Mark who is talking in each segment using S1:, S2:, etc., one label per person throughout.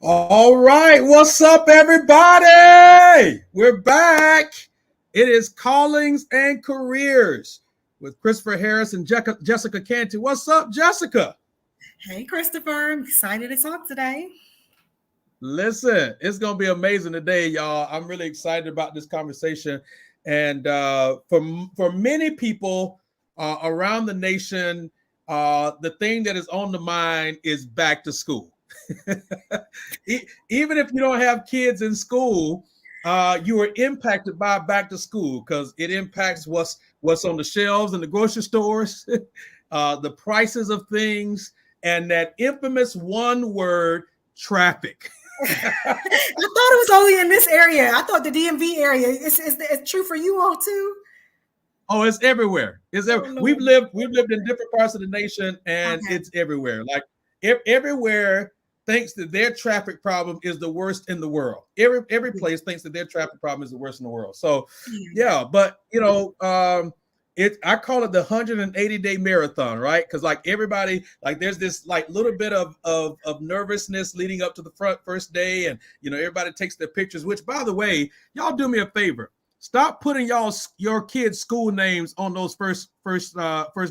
S1: All right, what's up, everybody? We're back. It is Callings and Careers with Christopher Harris and Jessica Canty. What's up, Jessica?
S2: Hey, Christopher. I'm excited to talk today.
S1: Listen, it's going to be amazing today, y'all. I'm really excited about this conversation. And for many people around the nation, the thing that is on the mind is back to school. Even if you don't have kids in school, you are impacted by back to school because it impacts what's on the shelves in the grocery stores, the prices of things, and that infamous one word, traffic.
S2: I thought it was only in this area. I thought the DMV area. It's true for you all too.
S1: Oh, it's everywhere. We've lived in different parts of the nation, and it's everywhere. Like everywhere thinks that their traffic problem is the worst in the world. Every place thinks that their traffic problem is the worst in the world. So, yeah, but I call it the 180-day marathon, right? Because like everybody, like there's this like little bit of nervousness leading up to the first day, and everybody takes their pictures. Which, by the way, y'all do me a favor. Stop putting your kids' school names on those first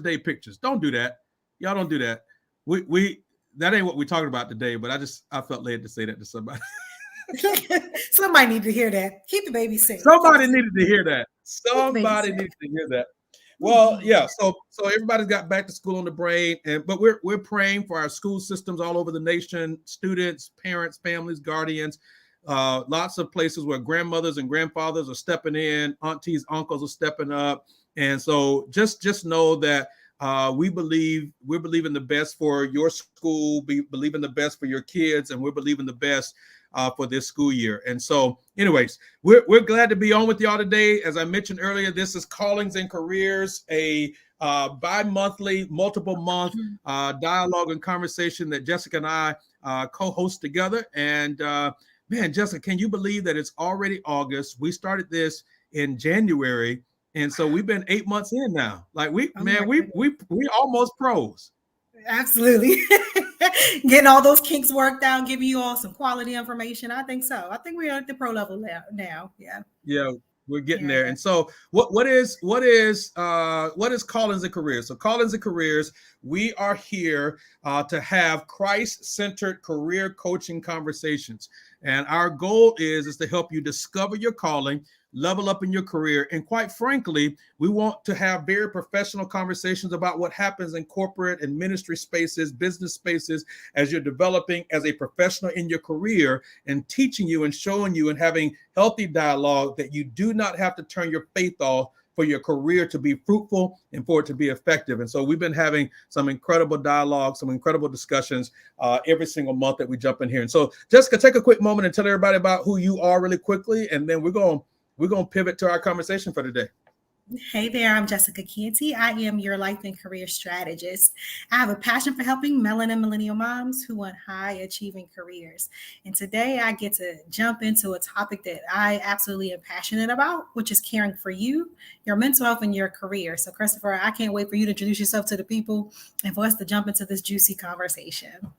S1: day pictures. Don't do that. Y'all don't do that. We that ain't what we're talking about today. But I felt led to say that to somebody.
S2: Somebody needed to hear that. Keep the baby safe.
S1: Somebody needed to hear that. Somebody needed to hear that. Well, yeah. So everybody's got back to school on the brain, but we're praying for our school systems all over the nation, students, parents, families, guardians. Lots of places where grandmothers and grandfathers are stepping in, aunties, uncles are stepping up, and so just know that we believe in the best for your school. We believe in the best for your kids, and we're believing the best for this school year. And so, anyways, we're glad to be on with y'all today. As I mentioned earlier, this is Callings and Careers, a bi-monthly, multiple month dialogue and conversation that Jessica and I co-host together. And man, Jessica, can you believe that it's already August? We started this in January, and so we've been 8 months in now. Like we almost pros.
S2: Absolutely. Getting all those kinks worked out, giving you all some quality information. I think so. I think we're at the pro level now.
S1: Yeah, we're getting there. And so what is Callings and Careers? So Callings and Careers, we are here to have Christ-centered career coaching conversations. And our goal is to help you discover your calling, level up in your career. And quite frankly, we want to have very professional conversations about what happens in corporate and ministry spaces, business spaces, as you're developing as a professional in your career, and teaching you and showing you and having healthy dialogue that you do not have to turn your faith off for your career to be fruitful and for it to be effective. And so we've been having some incredible dialogue, some incredible discussions every single month that we jump in here. And so Jessica, take a quick moment and tell everybody about who you are really quickly, and then we're going to pivot to our conversation for today.
S2: Hey there, I'm Jessica Canty. I am your life and career strategist. I have a passion for helping melanin millennial moms who want high achieving careers. And today I get to jump into a topic that I absolutely am passionate about, which is caring for you, your mental health, and your career. So Christopher, I can't wait for you to introduce yourself to the people and for us to jump into this juicy conversation.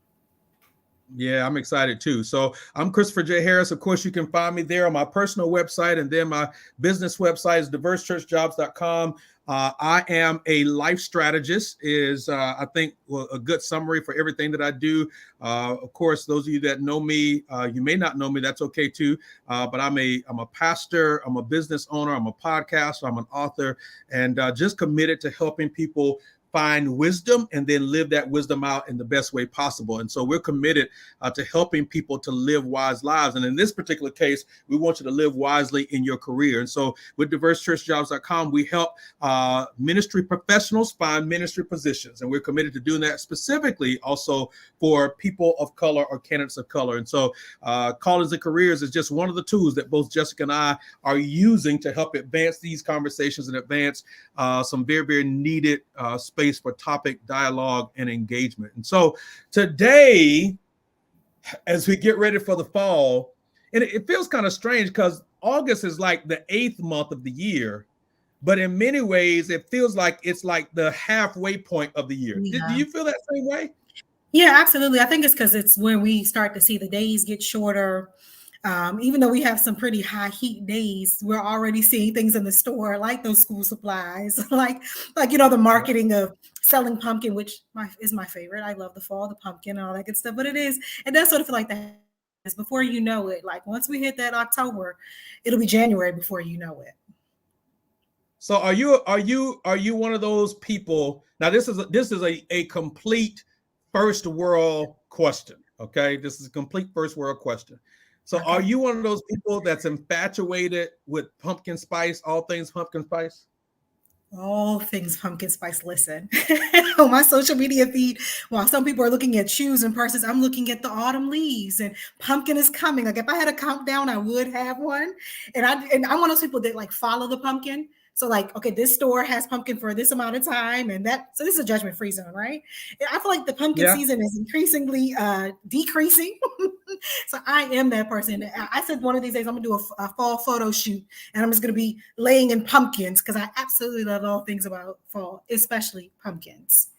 S1: Yeah, I'm excited too. So I'm Christopher J. Harris. Of course, you can find me there on my personal website, and then my business website is diversechurchjobs.com. I am a life strategist is, I think, a good summary for everything that I do. Of course, those of you that know me, you may not know me. That's okay too. But I'm a pastor. I'm a business owner. I'm a podcaster. I'm an author, and just committed to helping people find wisdom and then live that wisdom out in the best way possible. And so we're committed to helping people to live wise lives. And in this particular case, we want you to live wisely in your career. And so with diversechurchjobs.com, we help ministry professionals find ministry positions. And we're committed to doing that specifically also for people of color or candidates of color. And so Callings and Careers is just one of the tools that both Jessica and I are using to help advance these conversations and advance some very, very needed space for topic, dialogue, and engagement. And so today, as we get ready for the fall, and it feels kind of strange because August is like the 8th month of the year, but in many ways, it feels like it's like the halfway point of the year.
S2: Yeah.
S1: Do you feel that same way?
S2: Yeah, absolutely. I think it's because it's when we start to see the days get shorter. Even though we have some pretty high heat days, we're already seeing things in the store like those school supplies, like the
S1: Yeah.
S2: marketing of selling pumpkin, which is my favorite. I love the fall, the pumpkin, and all that good stuff. But it does sort of feel like that is before you know it. Like once we hit that October, it'll be January before you know it.
S1: So are you one of those people? Now this is a complete first world question. Okay, this is a complete first world question. So are
S2: Okay.
S1: you one of those people that's infatuated with pumpkin spice, all things pumpkin spice?
S2: All things pumpkin spice. Listen, on my social media feed, while some people are looking at shoes and purses, I'm looking at the autumn leaves and pumpkin is coming. Like if I had a countdown, I would have one. And I'm one of those people that like follow the pumpkin. So like, okay, this store has pumpkin for this amount of time, and that so this is a judgment free zone, right? And I feel like the pumpkin
S1: Yeah.
S2: season is increasingly decreasing. So I am that person. I said one of these days I'm gonna do a fall photo shoot and I'm just going to be laying in pumpkins because I absolutely love all things about fall, especially pumpkins.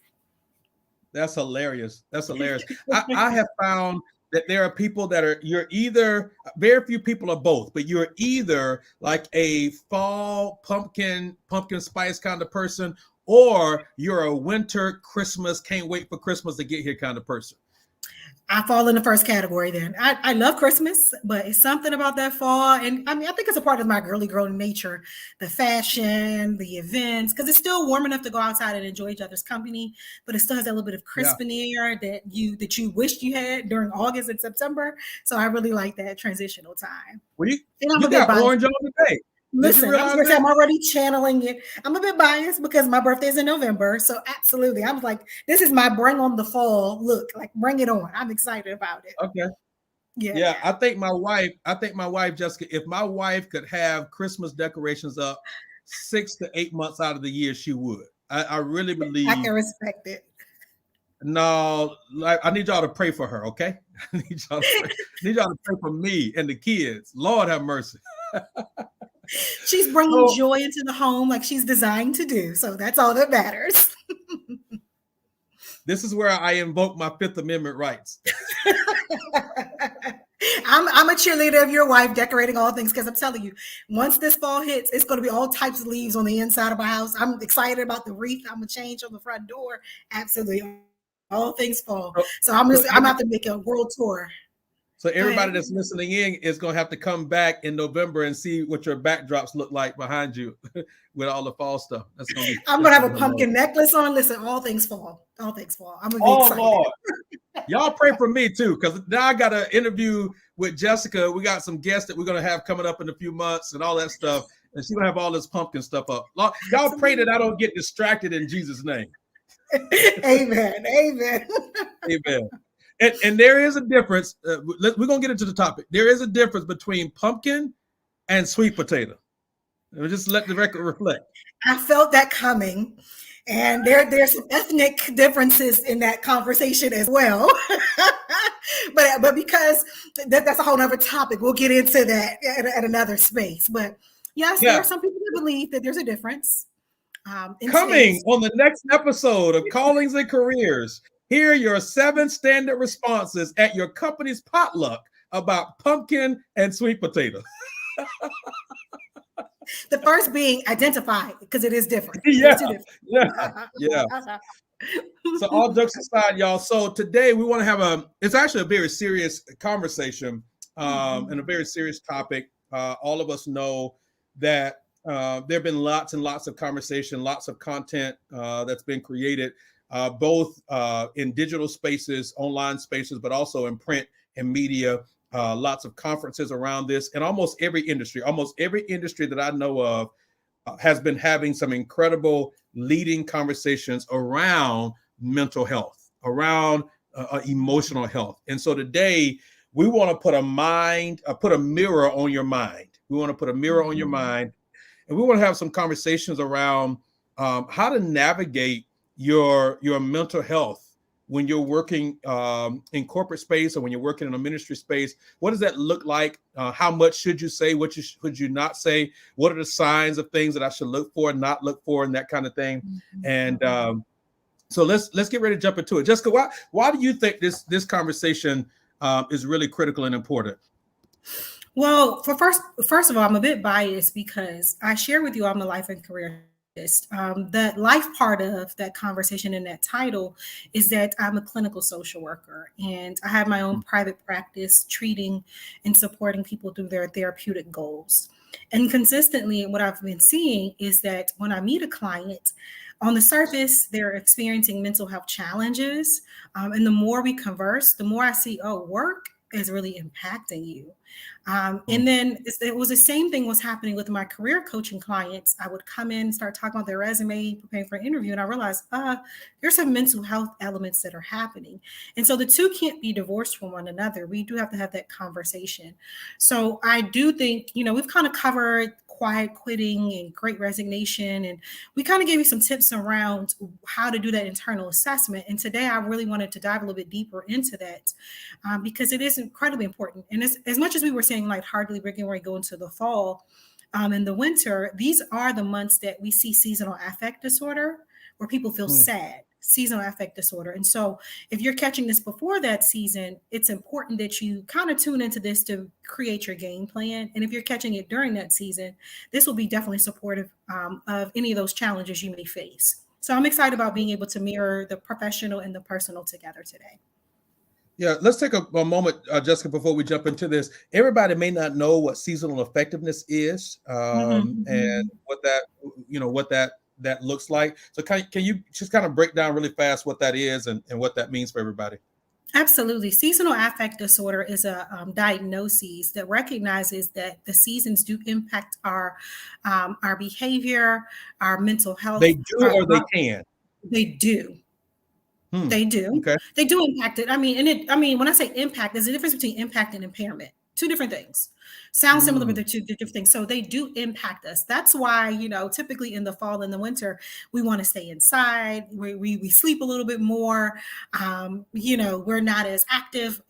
S1: That's hilarious. That's hilarious. I have found that there are people that are, you're either, very few people are both, but you're either like a fall pumpkin spice kind of person, or you're a winter Christmas, can't wait for Christmas to get here kind of person.
S2: I fall in the first category then. I love Christmas, but it's something about that fall. And I mean, I think it's a part of my girly girl nature, the fashion, the events, because it's still warm enough to go outside and enjoy each other's company, but it still has that little bit of
S1: Yeah.
S2: crisp in the air that you wished you had during August and September. So I really like that transitional time.
S1: Well, you,
S2: And I'm
S1: you
S2: a bit
S1: got
S2: biased.
S1: orange on today. Did you
S2: Listen, I was
S1: realize
S2: gonna say
S1: that?
S2: I'm already channeling it. I'm a bit biased because my birthday's in November, so absolutely, I was like, "This is my bring on the fall look. Like, bring it on." I'm excited about it.
S1: Okay.
S2: Yeah,
S1: Yeah, I think my wife, Jessica, if my wife could have Christmas decorations up 6 to 8 months out of the year, she would. I really
S2: I
S1: believe.
S2: can respect it.
S1: No, like I need y'all to pray for her, okay? I need y'all to pray. I need y'all to pray for me and the kids. Lord have mercy.
S2: She's bringing
S1: So
S2: joy into the home like she's designed to do, so that's all that matters.
S1: this is where I invoke my Fifth Amendment rights.
S2: I'm a cheerleader of your wife decorating all things because I'm telling you, once this fall hits, it's going to be all types of leaves on the inside of my house. I'm excited about the wreath. I'm gonna change on the front door. Absolutely, all things fall.
S1: So,
S2: So I'm
S1: so,
S2: just I'm about to make a world tour.
S1: so
S2: Go ahead.
S1: everybody that's listening in is going to have to come back in November and see what your backdrops look like behind you with all the fall stuff.
S2: I'm
S1: That's
S2: gonna have
S1: gonna
S2: a
S1: be hilarious.
S2: pumpkin necklace on. Listen, all things fall. All things fall. I'm gonna be
S1: Oh
S2: excited.
S1: Lord. Y'all pray for me too, because now I got an interview with Jessica. We got some guests that we're gonna have coming up in a few months and all that stuff. And she's gonna have all this pumpkin stuff up. Y'all pray that I don't get distracted in Jesus' name.
S2: Amen. Amen.
S1: Amen. And there is a difference. We're gonna get into the topic. There is a difference between pumpkin and sweet potato. Just let the record reflect.
S2: I felt that coming. And there's some ethnic differences in that conversation as well. but because that's a whole other topic. We'll get into that at another space. But yes, there are
S1: Yeah.
S2: some people that believe that there's a difference in
S1: Coming
S2: taste.
S1: on the next episode of Callings and Careers, here are your 7 standard responses at your company's potluck about pumpkin and sweet potato.
S2: The first being identify because it is different.
S1: Yeah,
S2: There's two different.
S1: yeah, yeah. So all jokes aside, y'all. So today we want to have it's actually a very serious conversation and a very serious topic. All of us know that there have been lots and lots of conversation, lots of content that's been created, both in digital spaces, online spaces, but also in print and media. Lots of conferences around this, and almost every industry that I know of has been having some incredible leading conversations around mental health, around emotional health. And so today we want to put a mirror on your mind. We want to put a mirror on your mind, and we want to have some conversations around how to navigate your mental health when you're working in corporate space or when you're working in a ministry space. What does that look like? How much should you say? What should you not say? What are the signs of things that I should look for and not look for, and that kind of thing? And So let's get ready to jump into it. Jessica, why do you think this conversation is really critical and important?
S2: Well, first of all, I'm a bit biased because I share with you I'm a life and career strategist. The life part of that conversation in that title is that I'm a clinical social worker and I have my own private practice treating and supporting people through their therapeutic goals. And consistently, what I've been seeing is that when I meet a client, on the surface, they're experiencing mental health challenges. And the more we converse, the more I see, oh, work is really impacting you. And then it was the same thing was happening with my career coaching clients. I would come in, start talking about their resume, preparing for an interview, and I realized there's some mental health elements that are happening. And so the two can't be divorced from one another. We do have to have that conversation. So I do think, we've kind of covered quiet quitting and great resignation. And we kind of gave you some tips around how to do that internal assessment. And today I really wanted to dive a little bit deeper into that because it is incredibly important. And as much as we were saying lightheartedly, we're getting ready to go into the fall and the winter, these are the months that we see seasonal affect disorder where people feel sad. Seasonal affect disorder. And so if you're catching this before that season, it's important that you kind of tune into this to create your game plan. And if you're catching it during that season, this will be definitely supportive of any of those challenges you may face. So I'm excited about being able to mirror the professional and the personal together today.
S1: Yeah, let's take a moment, Jessica, before we jump into this. Everybody may not know what seasonal effectiveness is and what that looks like. So can you just kind of break down really fast what that is and what that means for everybody?
S2: Absolutely. Seasonal affect disorder is a diagnosis that recognizes that the seasons do impact our behavior, our mental health.
S1: They do or they can?
S2: They do. They do.
S1: Okay.
S2: They do impact it. When I say impact, there's a difference between impact and impairment. Two different things. Sound similar, but they're two different things. So they do impact us. That's why, typically in the fall and the winter, we want to stay inside. We sleep a little bit more. We're not as active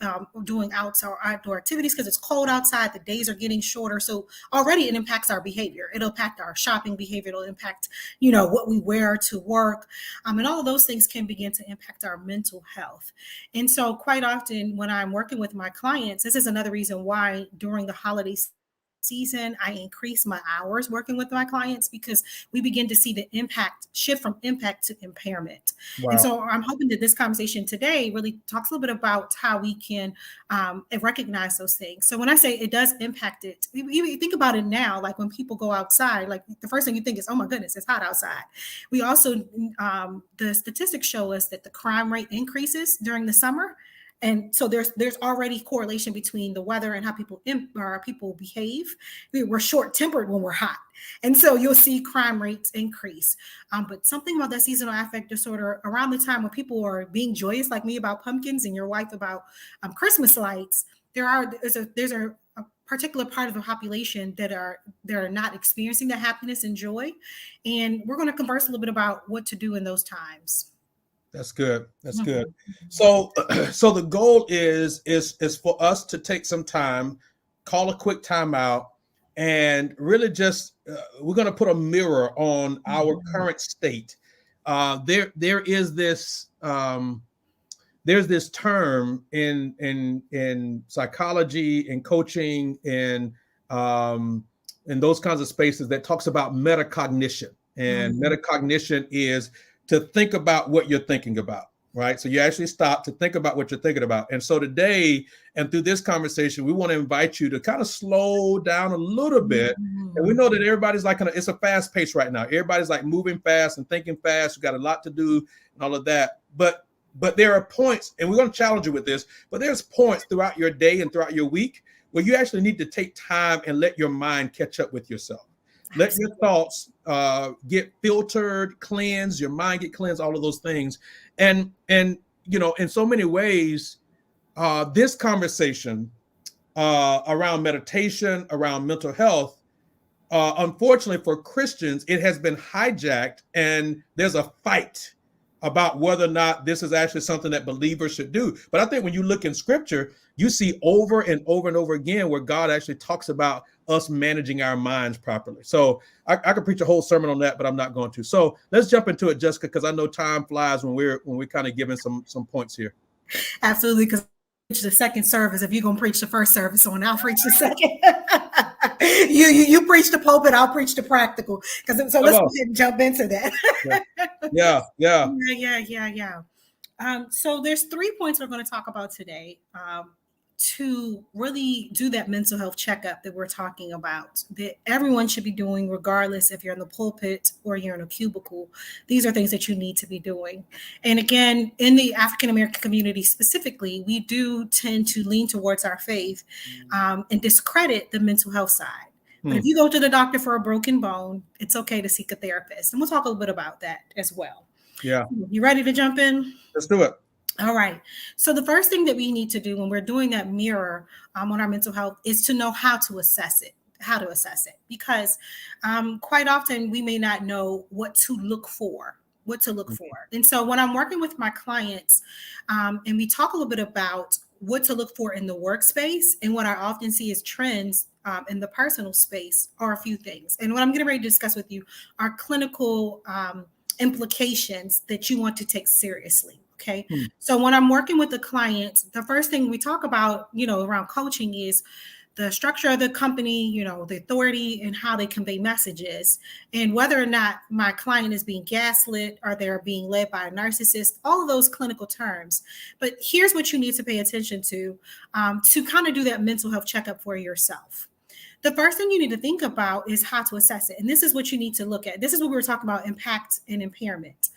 S2: doing outdoor activities because it's cold outside. The days are getting shorter. So already it impacts our behavior. It'll impact our shopping behavior. It'll impact, what we wear to work. And all of those things can begin to impact our mental health. And so quite often when I'm working with my clients, this is another reason why during the holiday season, I increase my hours working with my clients because we begin to see the impact shift from impact to impairment. Wow. And so I'm hoping that this conversation today really talks a little bit about how we can recognize those things. So when I say it does impact it, you think about it now, like when people go outside, like the first thing you think is, oh my goodness, it's hot outside. We also, the statistics show us that the crime rate increases during the summer. And so there's already correlation between the weather and how people behave. We're short-tempered when we're hot. And so you'll see crime rates increase. But something about that seasonal affect disorder around the time when people are being joyous like me about pumpkins and your wife about Christmas lights, there's a particular part of the population that are not experiencing that happiness and joy. And we're going to converse a little bit about what to do in those times.
S1: That's good. That's good. So the goal is for us to take some time, call a quick timeout, and really just we're going to put a mirror on our current state. There is this there's this term in psychology and coaching and those kinds of spaces that talks about metacognition, and metacognition is to think about what you're thinking about, right? So you actually stop to think about what you're thinking about. And so today, and through this conversation, we want to invite you to kind of slow down a little bit. And we know that everybody's like, it's a fast pace right now. Everybody's like moving fast and thinking fast. We've got a lot to do and all of that. But there are points, and we're going to challenge you with this, but there's points throughout your day and throughout your week where you actually need to take time and let your mind catch up with yourself. Let your thoughts get filtered, cleansed, your mind get cleansed, all of those things. And in so many ways, this conversation around meditation, around mental health, unfortunately for Christians, it has been hijacked, and there's a fight about whether or not this is actually something that believers should do. But I think when you look in scripture, you see over and over and over again where God actually talks about us managing our minds properly. So I could preach a whole sermon on that, but I'm not going to. So let's jump into it, Jessica, because I know time flies when we're kind of giving some points here.
S2: Absolutely, because the second service. If you're gonna preach the first service on, I'll preach the second. you preach the pulpit, I'll preach the practical. Because so let's go ahead and jump into that. Yeah. So there's 3 points we're going to talk about today to really do that mental health checkup that we're talking about, that everyone should be doing, regardless if you're in the pulpit or you're in a cubicle. These are things that you need to be doing. And again, in the African American community specifically, we do tend to lean towards our faith and discredit the mental health side. But if you go to the doctor for a broken bone, it's okay to seek a therapist. And we'll talk a little bit about that as well.
S1: Yeah.
S2: You ready to jump in?
S1: Let's do it.
S2: All right. So the first thing that we need to do when we're doing that mirror on our mental health is to know how to assess it. Because quite often we may not know what to look for. And so when I'm working with my clients and we talk a little bit about what to look for in the workspace, and what I often see as trends in the personal space are a few things. And what I'm getting ready to discuss with you are clinical implications that you want to take seriously. Okay. So when I'm working with the client, the first thing we talk about, around coaching is the structure of the company, the authority and how they convey messages, and whether or not my client is being gaslit or they're being led by a narcissist, all of those clinical terms. But here's what you need to pay attention to kind of do that mental health checkup for yourself. The first thing you need to think about is how to assess it. And this is what you need to look at. This is what we were talking about, impact and impairment.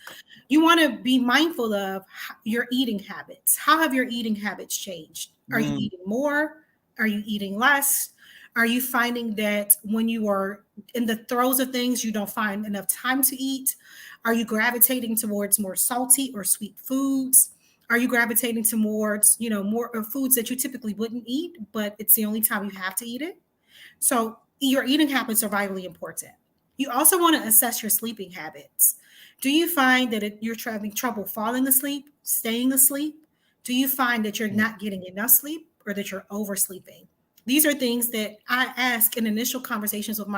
S2: You want to be mindful of your eating habits. How have your eating habits changed? Are you eating more? Are you eating less? Are you finding that when you are in the throes of things, you don't find enough time to eat? Are you gravitating towards more salty or sweet foods? Are you gravitating towards, more foods that you typically wouldn't eat, but it's the only time you have to eat it? So your eating habits are vitally important. You also want to assess your sleeping habits. Do you find that you're having trouble falling asleep, staying asleep? Do you find that you're not getting enough sleep or that you're oversleeping? These are things that I ask in initial conversations with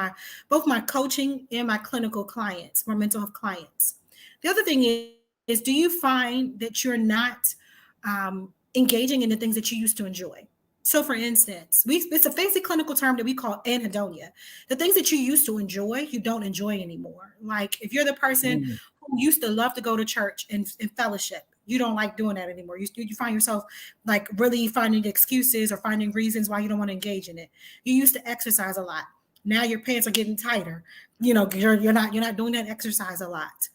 S2: both my coaching and my clinical clients, my mental health clients. The other thing is do you find that you're not engaging in the things that you used to enjoy? So for instance, it's a fancy clinical term that we call anhedonia. The things that you used to enjoy, you don't enjoy anymore. Like if you're the person who used to love to go to church and fellowship, you don't like doing that anymore. You find yourself like really finding excuses or finding reasons why you don't want to engage in it. You used to exercise a lot. Now your pants are getting tighter. You're not doing that exercise a lot.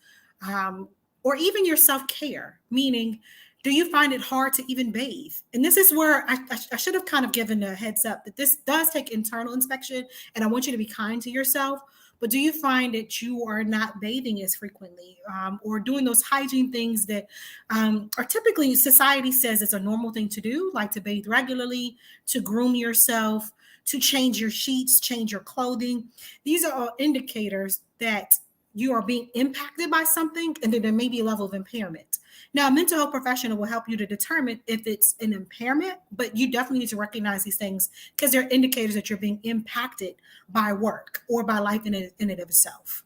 S2: Or even your self-care, meaning, do you find it hard to even bathe? And this is where I should have kind of given a heads up that this does take internal inspection, and I want you to be kind to yourself. But do you find that you are not bathing as frequently or doing those hygiene things that are typically society says it's a normal thing to do, like to bathe regularly, to groom yourself, to change your sheets, change your clothing? These are all indicators that you are being impacted by something and that there may be a level of impairment. Now, a mental health professional will help you to determine if it's an impairment, but you definitely need to recognize these things because they're indicators that you're being impacted by work or by life in and of itself.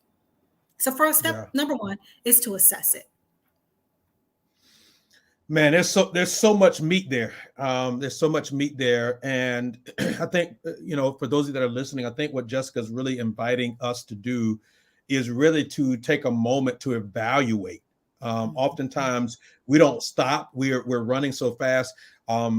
S2: So first step, number one, is to assess it.
S1: Man, there's so much meat there. There's so much meat there. And I think, for those of you that are listening, I think what Jessica's really inviting us to do is really to take a moment to evaluate. Oftentimes we don't stop. We're running so fast.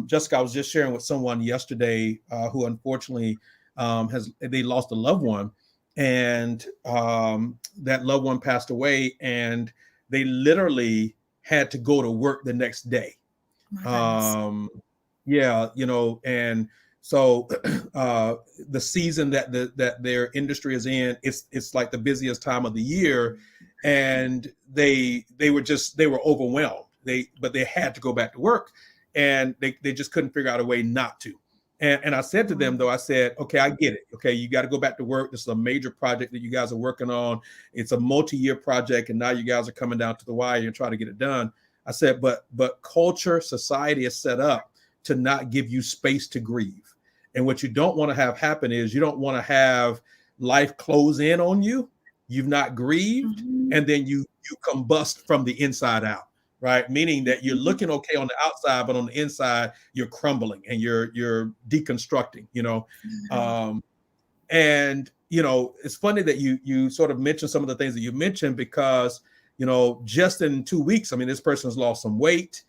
S1: Jessica, I was just sharing with someone yesterday who unfortunately they lost a loved one, and that loved one passed away, and they literally had to go to work the next day. And so the season that their industry is in, it's like the busiest time of the year, and they were overwhelmed. But they had to go back to work, and they just couldn't figure out a way not to. And I said to them, though, I said, okay, I get it. Okay, you got to go back to work. This is a major project that you guys are working on. It's a multi-year project, and now you guys are coming down to the wire and trying to get it done. I said, but culture, society is set up to not give you space to grieve. And what you don't want to have happen is you don't want to have life close in on you. You've not grieved, and then you combust from the inside out. Right, meaning that you're looking okay on the outside, but on the inside you're crumbling and you're deconstructing. And it's funny that you sort of mentioned some of the things that you mentioned, because just in 2 weeks, I mean, this person's lost some weight.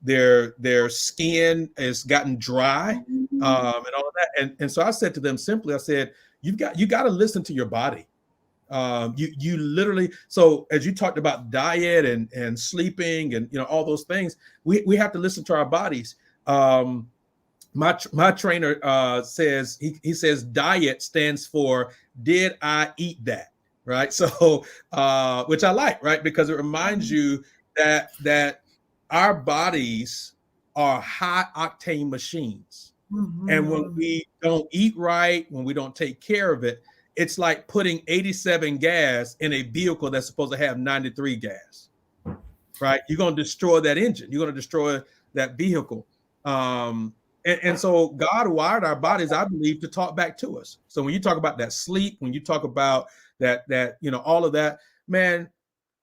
S1: Their skin has gotten dry, and all of that. And so I said to them simply, I said, you got to listen to your body. You literally, so as you talked about diet and sleeping and all those things, we have to listen to our bodies. My trainer says he says diet stands for did I eat that, right? So which I like, right? Because it reminds you that our bodies are high octane machines. And when we don't eat right, when we don't take care of it, it's like putting 87 gas in a vehicle that's supposed to have 93 gas, right? You're going to destroy that engine. You're going to destroy that vehicle. And so God wired our bodies, I believe, to talk back to us. So when you talk about that sleep, when you talk about that all of that, man,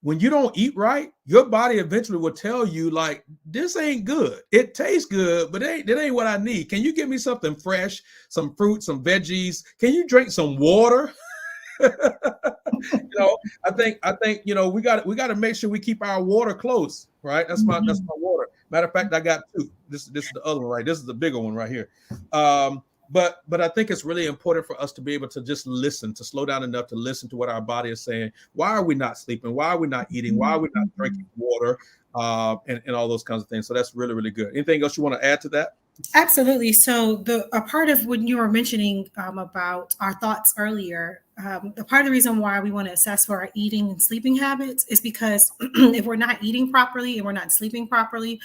S1: when you don't eat right, your body eventually will tell you, like, this ain't good. It tastes good, but it ain't what I need. Can you give me something fresh, some fruit, some veggies? Can you drink some water? I think we got to make sure we keep our water close, right? That's my water. Matter of fact, I got two. This is the other one, right? This is the bigger one right here. But I think it's really important for us to be able to just listen, to slow down enough to listen to what our body is saying. Why are we not sleeping? Why are we not eating? Why are we not drinking water? And all those kinds of things. So that's really, really good. Anything else you want to add to that?
S2: Absolutely. So a part of when you were mentioning about our thoughts earlier, a part of the reason why we want to assess for our eating and sleeping habits is because if we're not eating properly and we're not sleeping properly,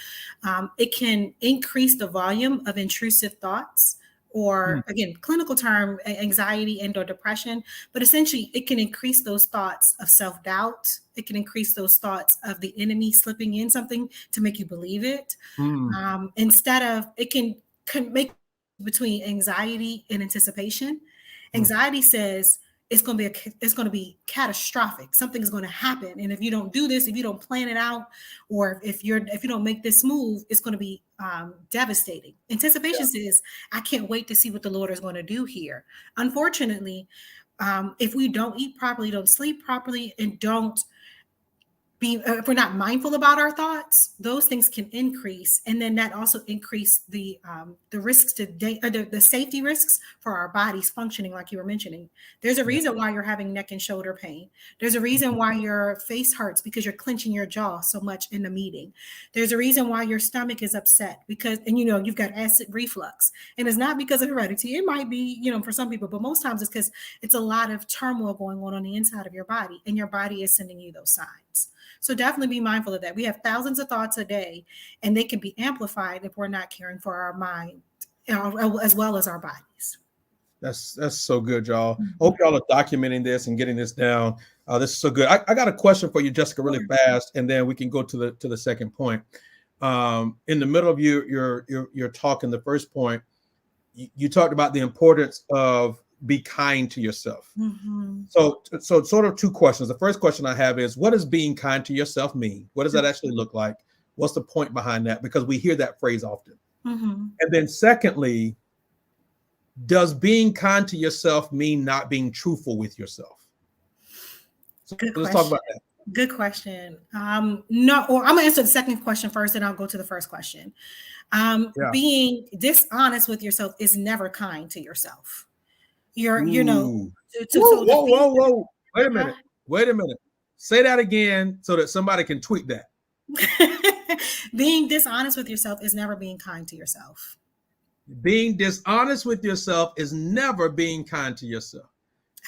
S2: it can increase the volume of intrusive thoughts, or again, clinical term, anxiety and or depression. But essentially, it can increase those thoughts of self-doubt. It can increase those thoughts of the enemy slipping in something to make you believe it. Instead of, it can make between anxiety and anticipation. Anxiety says it's going to be catastrophic. Something is going to happen, and if you don't do this, if you don't plan it out, or if you don't make this move, it's going to be devastating. Anticipation says, I can't wait to see what the Lord is going to do here. Unfortunately, if we don't eat properly, don't sleep properly, and don't if we're not mindful about our thoughts, those things can increase, and then that also increase the risks to the safety risks for our bodies functioning, like you were mentioning. There's a reason why you're having neck and shoulder pain. There's a reason why your face hurts, because you're clenching your jaw so much in the meeting. There's a reason why your stomach is upset, because you've got acid reflux, and it's not because of heredity. It might be for some people, but most times it's because it's a lot of turmoil going on the inside of your body, and your body is sending you those signs. So definitely be mindful of that. We have thousands of thoughts a day, and they can be amplified if we're not caring for our mind as well as our bodies.
S1: That's so good, y'all. Hope y'all are documenting this and getting this down. This is so good. I got a question for you, Jessica, really fast, and then we can go to the second point. In the middle of your talk, in the first point, you talked about the importance of be kind to yourself. So sort of two questions. The first question I have is, what does being kind to yourself mean? What does that actually look like? What's the point behind that? Because we hear that phrase often. And then secondly, does being kind to yourself mean not being truthful with yourself? So let's talk about that.
S2: Good question. No, or I'm gonna answer the second question first, and I'll go to the first question. Being dishonest with yourself is never kind to yourself. Whoa.
S1: Wait a minute. Say that again so that somebody can tweet that.
S2: Being dishonest with yourself is never being kind to yourself.
S1: Being dishonest with yourself is never being kind to yourself.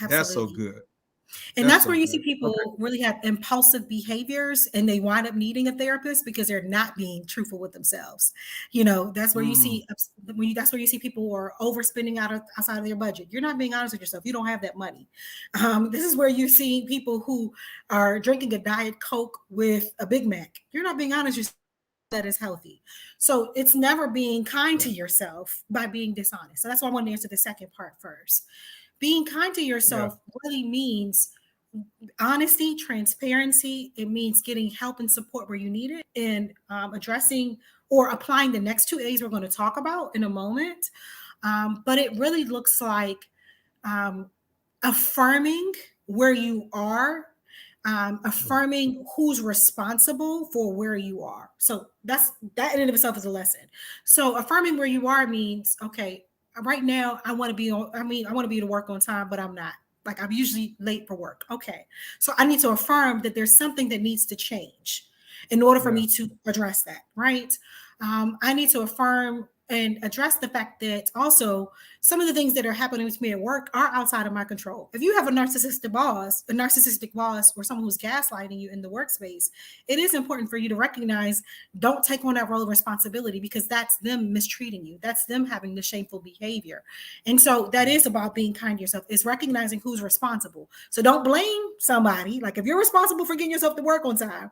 S2: Absolutely.
S1: That's so good.
S2: And
S1: That's
S2: that's
S1: so
S2: where you see
S1: good. Okay.
S2: people really have impulsive behaviors and they wind up needing a therapist because they're not being truthful with themselves. That's where you
S1: Mm,
S2: see that's where you see people who are overspending outside of their budget. You're not being honest with yourself. You don't have that money. This is where you see people who are drinking a Diet Coke with a Big Mac. You're not being honest with yourself that is healthy. So it's never being kind to yourself by being dishonest. So that's why I want to answer the second part first. Being kind to
S1: yeah.
S2: yourself really means honesty, transparency. It means getting help and support where you need it and addressing or applying the next two A's we're going to talk about in a moment. But it really looks like um, affirming where you are, affirming who's responsible for where you are. So that in and of itself is a lesson. So affirming where you are means, okay, right now I want to be on, I want to be to work on time, but I'm not. Like I'm usually late for work. Okay. So I need to affirm that there's something that needs to change in order for
S1: Yeah.
S2: me to address that, right? I need to affirm and address the fact that also some of the things that are happening with me at work are outside of my control. If you have a narcissistic boss, or someone who's gaslighting you in the workspace, it is important for you to recognize, don't take on that role of responsibility because that's them mistreating you. That's them having the shameful behavior. And so that is about being kind to yourself. It's recognizing who's responsible. So don't blame somebody. Like if you're responsible for getting yourself to work on time,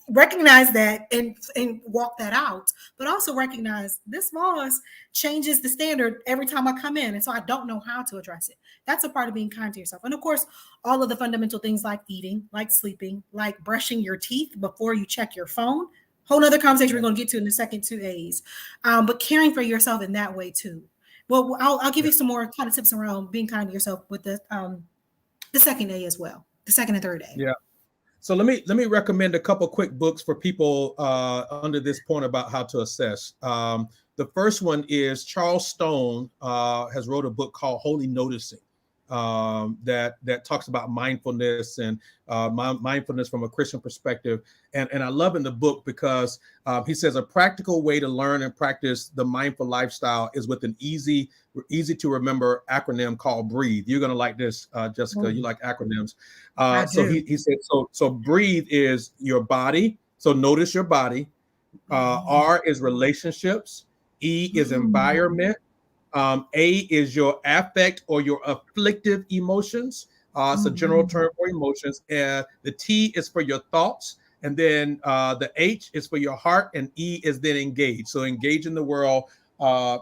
S2: recognize that and walk that out, but also recognize this boss changes the standard every time I come in, and so I don't know how to address it. That's a part of being kind to yourself. And of course, all of the fundamental things like eating, like sleeping, like brushing your teeth before you check your phone, whole nother conversation we're going to get to in the second two A's. But caring for yourself in that way too. Well, I'll give
S1: Yeah.
S2: you some more kind of tips around being kind to yourself with the second A as well, the second and third A.
S1: Yeah. So let me recommend a couple quick books for people under this point about how to assess. The first one is Charles Stone has wrote a book called Holy Noticing that talks about mindfulness and mindfulness from a Christian perspective. And I love in the book because he says a practical way to learn and practice the mindful lifestyle is with an easy to remember acronym called BREATHE. You're going to like this, Jessica. You like acronyms.
S2: I
S1: So
S2: do.
S1: he said, so BREATHE is your body. So notice your body. R is relationships. E is environment. A is your affect or your afflictive emotions. It's a general term for emotions. The T is for your thoughts. And then the H is for your heart. And E is then engage. So engage in the world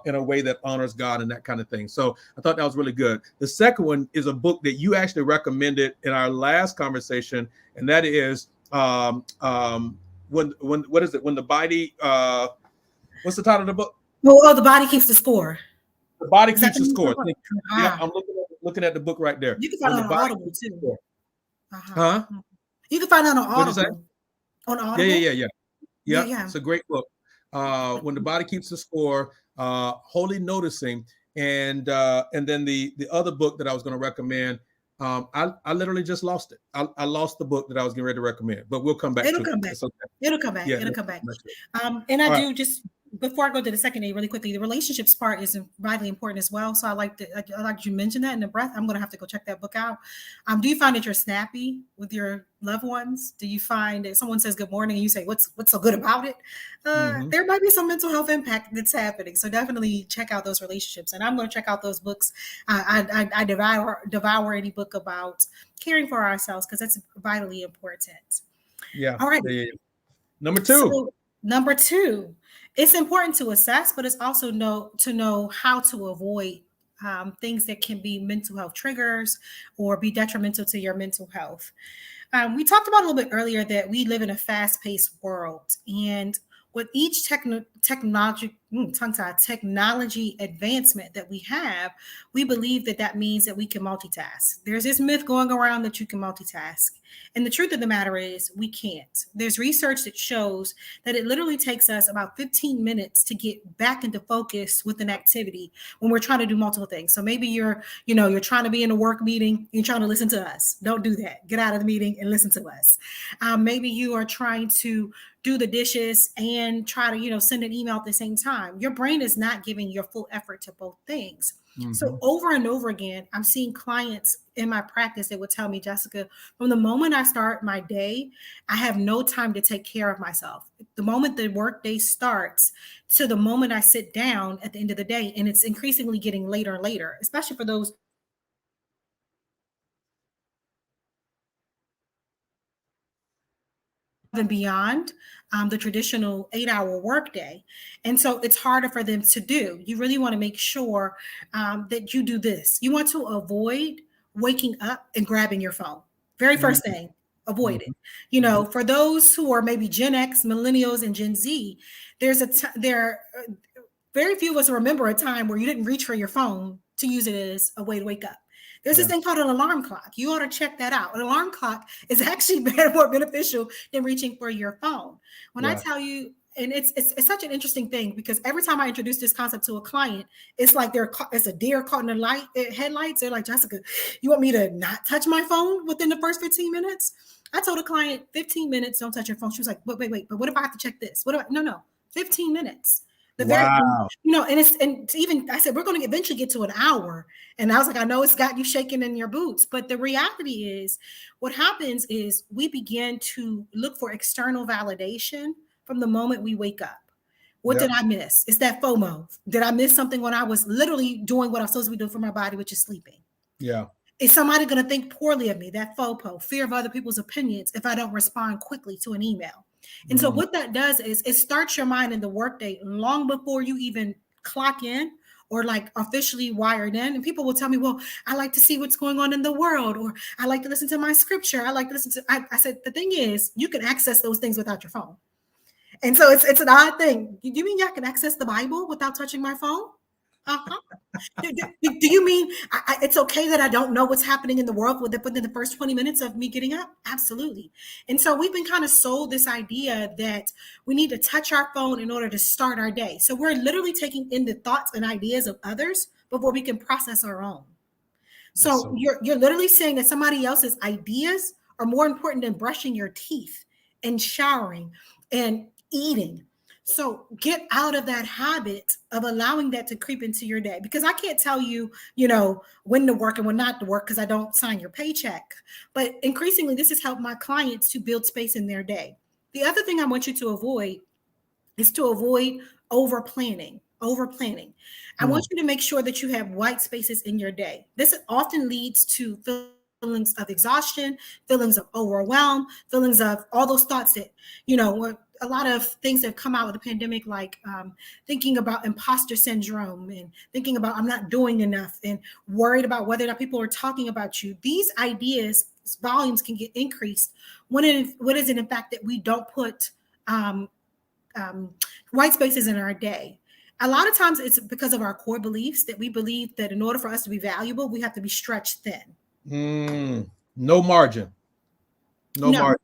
S1: in a way that honors God and that kind of thing. So I thought that was really good. The second one is a book that you actually recommended in our last conversation. And that is when what is it? When the body, what's the title of the book?
S2: Oh, the body keeps the score.
S1: The body
S2: Is that
S1: keeps
S2: the
S1: the
S2: name of
S1: score.
S2: the book?
S1: Yep,
S2: Ah,
S1: I'm looking at the book right there.
S2: you can find
S1: When
S2: it
S1: the
S2: on
S1: body
S2: Audible
S1: keeps the
S2: too.
S1: score.
S2: Uh-huh.
S1: Huh?
S2: You can find it on
S1: What'd you say?
S2: Audible. On
S1: Yeah, yeah,
S2: Audible?
S1: yeah, yeah.
S2: Yeah,
S1: Yep,
S2: yeah.
S1: it's a great book. When the body keeps the score, Holy Noticing, and then the other book that I was going to recommend. I literally just lost it. I lost the book that I was getting ready to recommend, but we'll come back
S2: It'll
S1: to it.
S2: come back.
S1: It's okay.
S2: It'll come back.
S1: Yeah,
S2: It'll
S1: we'll
S2: come back.
S1: come back to it.
S2: And I
S1: All right.
S2: do just before I go to the second A really quickly, the relationships part is vitally important as well. So I like you mentioned that in the breath. I'm gonna have to go check that book out. Do you find that you're snappy with your loved ones? Do you find that someone says good morning and you say what's so good about it?
S1: Mm-hmm.
S2: There might be some mental health impact that's happening. So definitely check out those relationships. And I'm going to check out those books. I devour any book about caring for ourselves because that's vitally important.
S1: Yeah.
S2: All right.
S1: Yeah, yeah, yeah. Number two.
S2: So number two, it's important to assess, but it's also to know how to avoid things that can be mental health triggers or be detrimental to your mental health. We talked about a little bit earlier that we live in a fast-paced world, and with each technology advancement that we have, we believe that means that we can multitask. There's this myth going around that you can multitask. And the truth of the matter is we can't. There's research that shows that it literally takes us about 15 minutes to get back into focus with an activity when we're trying to do multiple things. So maybe you're trying to be in a work meeting, you're trying to listen to us. Don't do that. Get out of the meeting and listen to us. Maybe you are trying to do the dishes and try to send an email at the same time. time. Your brain is not giving your full effort to both things. So
S1: Mm-hmm.
S2: over and over again, I'm seeing clients in my practice that would tell me, Jessica, from the moment I start my day, I have no time to take care of myself. The moment the work day starts to the moment I sit down at the end of the day, and it's increasingly getting later and later, especially for those and beyond the traditional 8-hour workday. And so it's harder for them to do. You really want to make sure that you do this. You want to avoid waking up and grabbing your phone. Very first
S1: Mm-hmm.
S2: thing, avoid it. You
S1: Mm-hmm.
S2: know, for those who are maybe Gen X, millennials, and Gen Z, there very few of us remember a time where you didn't reach for your phone to use it as a way to wake up. There's this
S1: Yeah.
S2: thing called an alarm clock. You ought to check that out. An alarm clock is actually more beneficial than reaching for your phone. When I
S1: Yeah.
S2: tell you, and it's such an interesting thing because every time I introduce this concept to a client, it's like it's a deer caught in the headlights. They're like, Jessica, you want me to not touch my phone within the first 15 minutes? I told a client 15 minutes, don't touch your phone. She was like, wait, but what if I have to check this? No, 15 minutes. The very,
S1: Wow.
S2: and even I said we're going to eventually get to an hour, and I was like, I know it's got you shaking in your boots, but the reality is, what happens is we begin to look for external validation from the moment we wake up. What did
S1: Yep.
S2: I miss? It's that FOMO. Did I miss something when I was literally doing what I'm supposed to be doing for my body, which is sleeping?
S1: Yeah.
S2: Is somebody going to think poorly of me? That FOPO, fear of other people's opinions, if I don't respond quickly to an email. And so
S1: Mm.
S2: what that does is it starts your mind in the workday long before you even clock in or like officially wired in. And people will tell me, well, I like to see what's going on in the world, or I like to listen to my scripture. I like to listen to, I said, the thing is, you can access those things without your phone. And so it's an odd thing. Do you mean I can access the Bible without touching my phone? Uh-huh. Do you mean it's okay that I don't know what's happening in the world within the first 20 minutes of me getting up? Absolutely. And so we've been kind of sold this idea that we need to touch our phone in order to start our day. So we're literally taking in the thoughts and ideas of others before we can process our own.
S1: That's
S2: So
S1: so.
S2: you're literally saying that somebody else's ideas are more important than brushing your teeth and showering and eating. So get out of that habit of allowing that to creep into your day, because I can't tell you, when to work and when not to work because I don't sign your paycheck. But increasingly, this has helped my clients to build space in their day. The other thing I want you to avoid is to avoid over planning. Over planning. I
S1: Hmm.
S2: want you to make sure that you have white spaces in your day. This often leads to feelings of exhaustion, feelings of overwhelm, feelings of all those thoughts that, a lot of things that have come out of the pandemic, like thinking about imposter syndrome and thinking about I'm not doing enough and worried about whether or not people are talking about you. These ideas, volumes can get increased what is it in fact that we don't put um, um, white spaces in our day. A lot of times it's because of our core beliefs that we believe that in order for us to be valuable, we have to be stretched thin.
S1: Mm. No margin. No
S2: No,
S1: margin.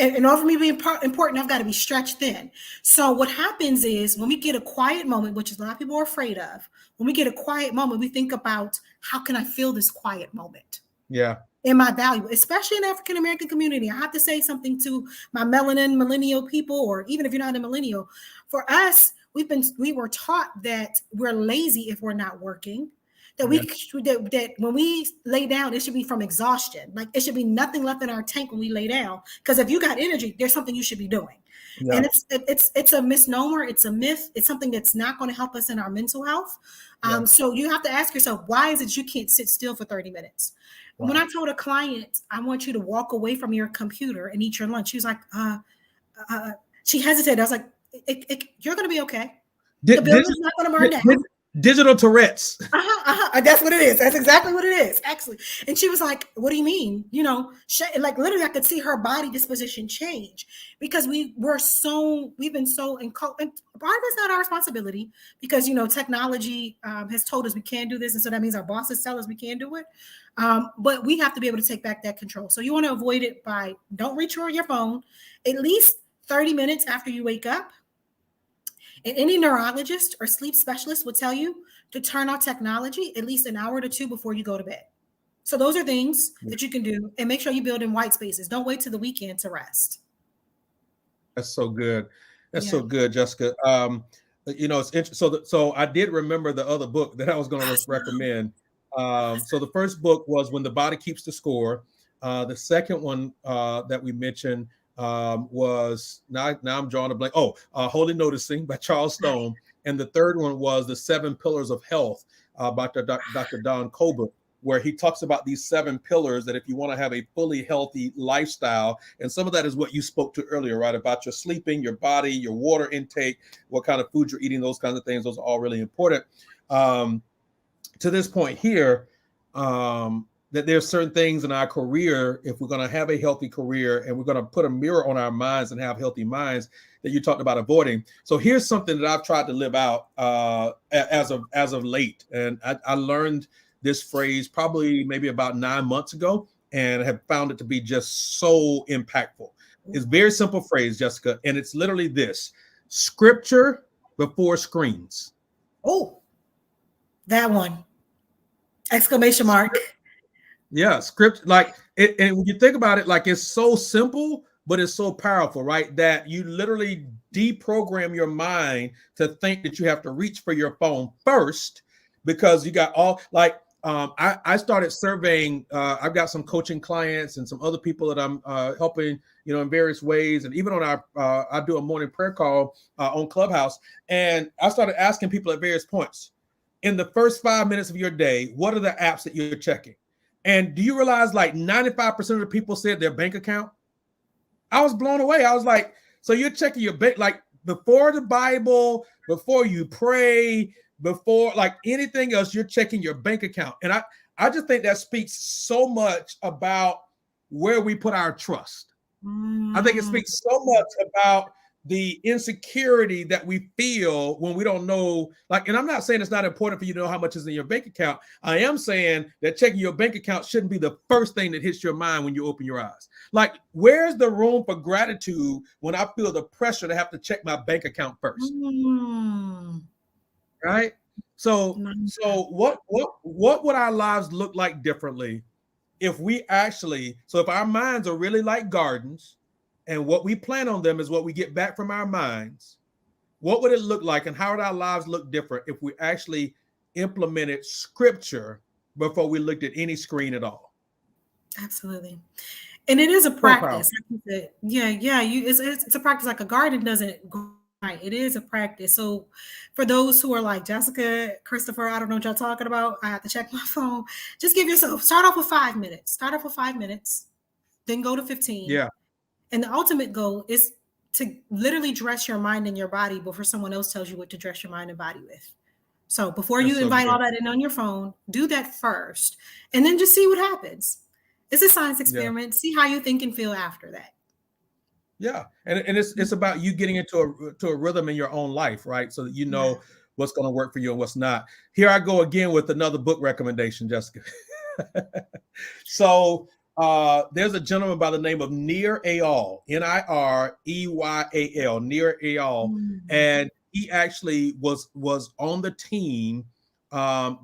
S2: in order for me to be important, I've got to be stretched thin. So what happens is when we get a quiet moment, which is a lot of people are afraid of, when we get a quiet moment, we think about how can I fill this quiet moment?
S1: Yeah.
S2: Am I valuable, especially in the African American community? I have to say something to my melanin millennial people, or even if you're not a millennial. For us, we were taught that we're lazy if we're not working. That
S1: Yeah.
S2: that when we lay down, it should be from exhaustion. Like it should be nothing left in our tank when we lay down. Because if you got energy, there's something you should be doing.
S1: Yeah.
S2: And it's a misnomer. It's a myth. It's something that's not going to help us in our mental health.
S1: Yeah.
S2: So you have to ask yourself, why is it you can't sit still for 30 minutes? When
S1: Wow.
S2: I told a client, I want you to walk away from your computer and eat your lunch, she was like, uh, she hesitated. I was like, you're going to be okay. The
S1: Di-
S2: building's
S1: Digital,
S2: not going to burn down.
S1: digital Tourette's.
S2: That's what it is. That's exactly what it is, actually. And she was like, "What do you mean?" Like literally, I could see her body disposition change because we've been so and part of it's not our responsibility because technology has told us we can't do this, and so that means our bosses tell us we can't do it. But we have to be able to take back that control. So you want to avoid it by don't reach for your phone at least 30 minutes after you wake up. And any neurologist or sleep specialist will tell you to turn off technology at least an hour to two before you go to bed. So those are things that you can do, and make sure you build in white spaces. Don't wait till the weekend to rest.
S1: That's so good. That's
S2: Yeah.
S1: so good, Jessica. It's interesting. So I did remember the other book that I was going to
S2: Awesome.
S1: recommend. So the first book was When the Body Keeps the Score. The second one that we mentioned was now I'm drawing a blank. Oh, Holy Noticing by Charles Stone, and the third one was The Seven Pillars of Health by Dr. Don Colbert, where he talks about these 7 pillars that if you want to have a fully healthy lifestyle, and some of that is what you spoke to earlier, right? About your sleeping, your body, your water intake, what kind of food you're eating, those kinds of things. Those are all really important. To this point here, that there's certain things in our career, if we're going to have a healthy career and we're going to put a mirror on our minds and have healthy minds, that you talked about avoiding. So here's something that I've tried to live out as of late, and I learned this phrase probably maybe about 9 months ago, and have found it to be just so impactful. It's a very simple phrase, Jessica, and it's literally this: scripture before screens.
S2: Oh, that one. Exclamation mark.
S1: Yeah, script, like it, and when you think about it, like it's so simple, but it's so powerful, right? That you literally deprogram your mind to think that you have to reach for your phone first, because you got all like I started surveying. I've got some coaching clients and some other people that I'm helping, in various ways, and even on our I do a morning prayer call on Clubhouse, and I started asking people at various points in the first 5 minutes of your day, what are the apps that you're checking? And do you realize like 95% of the people said their bank account? I was blown away. I was like, so you're checking your bank, like before the Bible, before you pray, before like anything else, you're checking your bank account. And I just think that speaks so much about where we put our trust. I think it speaks so much about the insecurity that we feel when we don't know, like, and I'm not saying it's not important for you to know how much is in your bank account. I am saying that checking your bank account shouldn't be the first thing that hits your mind when you open your eyes. Like, where's the room for gratitude when I feel the pressure to have to check my bank account first? Right? So what would our lives look like differently if we actually, so if our minds are really like gardens, and what we plan on them is what we get back from our minds, what would it look like, and how would our lives look different if we actually implemented scripture before we looked at any screen at all?
S2: Absolutely. And it is a
S1: So
S2: practice.
S1: powerful.
S2: Like you said. Yeah. It's a practice. Like a garden doesn't grow right. It is a practice. So for those who are like Jessica, Christopher, I don't know what y'all talking about. I have to check my phone. Just give yourself, start off with 5 minutes. Start off with 5 minutes, then go to 15.
S1: Yeah.
S2: And the ultimate goal is to literally dress your mind and your body before someone else tells you what to dress your mind and body with. So before
S1: That's
S2: you
S1: so
S2: invite
S1: good.
S2: all that in on your phone, do that first, and then just see what happens. It's a science
S1: Yeah.
S2: experiment. See how you think and feel after that.
S1: Yeah. And it's about you getting into a rhythm in your own life, right? So that you
S2: Yeah.
S1: know what's going to work for you and what's not. Here I go again with another book recommendation, Jessica. So there's a gentleman by the name of Nir Eyal, Nireyal, Nir Eyal,
S2: Mm.
S1: and he actually was on the team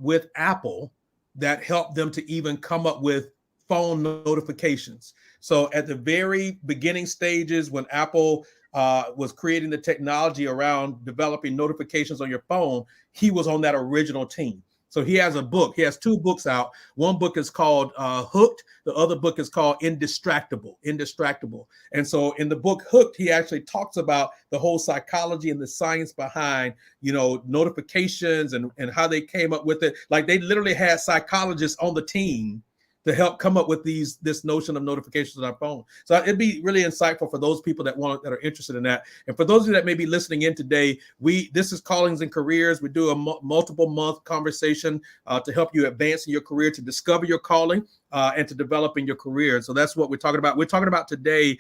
S1: with Apple that helped them to even come up with phone notifications. So at the very beginning stages, when Apple was creating the technology around developing notifications on your phone, he was on that original team. So he has a book. He has 2 books out. One book is called Hooked. The other book is called Indistractable. And so in the book Hooked, he actually talks about the whole psychology and the science behind, notifications and how they came up with it. Like they literally had psychologists on the team to help come up with this notion of notifications on our phone. So it'd be really insightful for those people that are interested in that. And for those of you that may be listening in today, this is Callings and Careers. We do a multiple month conversation to help you advance in your career, to discover your calling, and to develop in your career. So that's what we're talking about. We're talking about today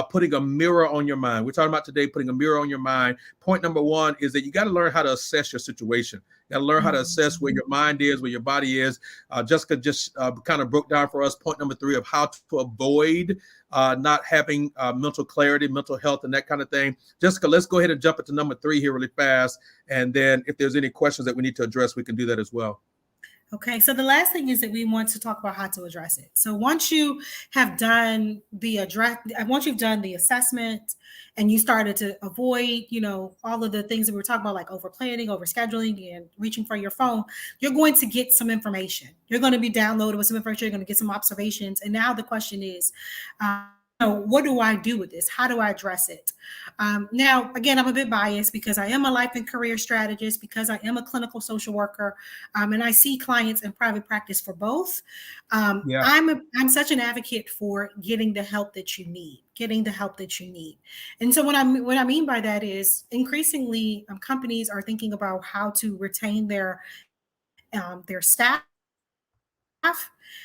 S1: putting a mirror on your mind. We're talking about today putting a mirror on your mind. Point number 1 is that you got to learn how to assess your situation. You got to learn how to assess where your mind is, where your body is. Jessica just kind of broke down for us point number 3 of how to avoid not having mental clarity, mental health, and that kind of thing. Jessica, let's go ahead and jump into number 3 here really fast. And then if there's any questions that we need to address, we can do that as well.
S2: Okay, so the last thing is that we want to talk about how to address it. So once you have done the address, once you've done the assessment, and you started to avoid, all of the things that we were talking about, like over planning, over scheduling, and reaching for your phone, you're going to get some information. You're going to be downloaded with some information. You're going to get some observations, and now the question is, what do I do with this? How do I address it? Now, again, I'm a bit biased because I am a life and career strategist, because I am a clinical social worker, and I see clients in private practice for both.
S1: Yeah.
S2: I'm such an advocate for getting the help that you need, And so what I mean by that is increasingly companies are thinking about how to retain their staff.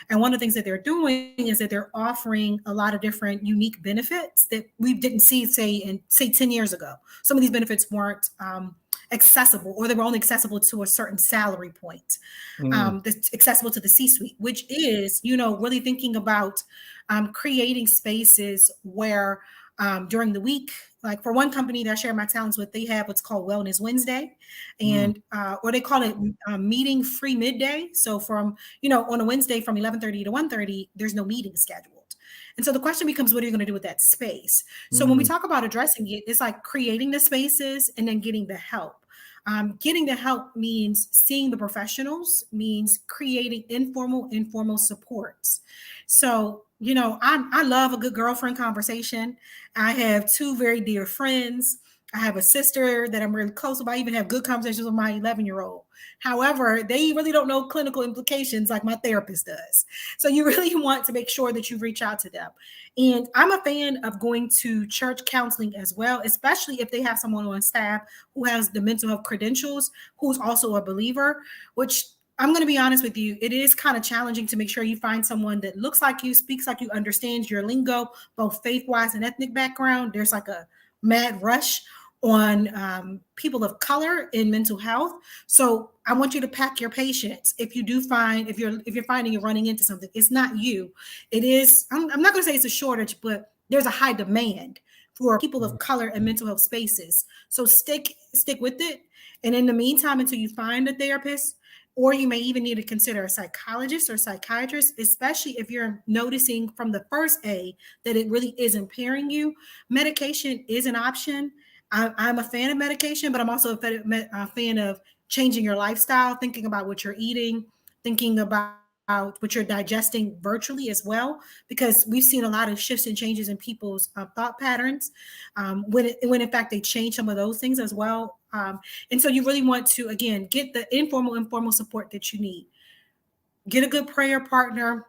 S2: And one of the things that they're doing is that they're offering a lot of different unique benefits that we didn't see, say 10 years ago. Some of these benefits weren't accessible, or they were only accessible to a certain salary point,
S1: Mm.
S2: that's accessible to the C-suite, which is, really thinking about creating spaces where during the week, like for one company that I share my talents with, they have what's called Wellness Wednesday,
S1: Mm.
S2: and or they call it meeting free midday. So from, on a Wednesday from 11:30 to 1:30, there's no meeting scheduled. And so the question becomes, what are you going to do with that space? So when we
S1: Mm.
S2: talk about addressing it, it's like creating the spaces and then getting the help. Getting the help means seeing the professionals, means creating informal supports. So, I love a good girlfriend conversation. I have two very dear friends. I have a sister that I'm really close with. I even have good conversations with my 11-year-old. However, they really don't know clinical implications like my therapist does. So you really want to make sure that you reach out to them. And I'm a fan of going to church counseling as well, especially if they have someone on staff who has the mental health credentials, who's also a believer, which I'm going to be honest with you, it is kind of challenging to make sure you find someone that looks like you, speaks like you, understands your lingo, both faith wise and ethnic background. There's like a mad rush on people of color in mental health. So I want you to pack your patience. If you do find, if you're finding you're running into something, it's not you. It is. I'm not going to say it's a shortage, but there's a high demand for people of color in mental health spaces. So stick with it. And in the meantime, until you find a therapist, or you may even need to consider a psychologist or psychiatrist, especially if you're noticing from the first A that it really is impairing you. Medication is an option. I'm a fan of medication, but I'm also a fan of changing your lifestyle, thinking about what you're eating, thinking about what you're digesting virtually as well, because we've seen a lot of shifts and changes in people's thought patterns, when in fact they change some of those things as well. And so you really want to, again, get the informal support that you need. Get a good prayer partner,